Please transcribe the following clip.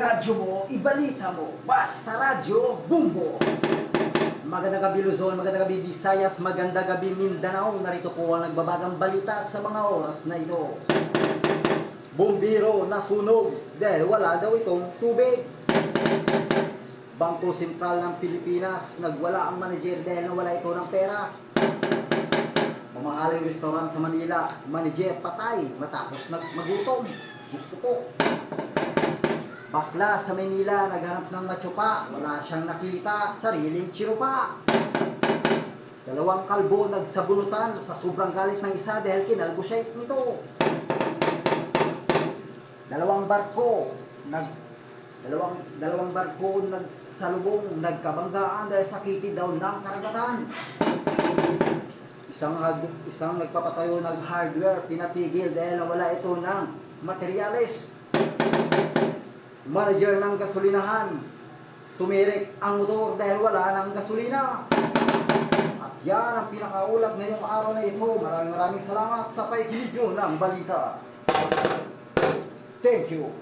Iradyo mo, ibalita mo, basta radyo, bumbo! Magandang gabi Luzon, magandang gabi Visayas, magandang gabi Mindanao. Narito po ang nagbabagang balita sa mga oras na ito. Bumbiro nasunog dahil wala daw itong tubig. Bangko Sentral ng Pilipinas, nagwala ang manager dahil nawala ito ng pera. Mamahaling restaurant sa Manila, manager patay matapos magutom. Diyos ko po. Bakla sa Manila, naghanap ng matsupa, wala siyang nakita, sariling tsirupa. Dalawang kalbo nagsabunutan sa sobrang galit ng isa dahil kinalbo siya nito. Dalawang barko nagsalubong, nagkabanggaan dahil sakiti daw ng karagatan. Isang nagpapatayo ng hardware pinatigil dahil nawala ito ng materyales. Manager ng gasolinahan, tumirik ang motor dahil wala ng gasolina. At yan ang pinakaulat ngayong araw na ito. Maraming salamat sa pakikinig ng balita. Thank you.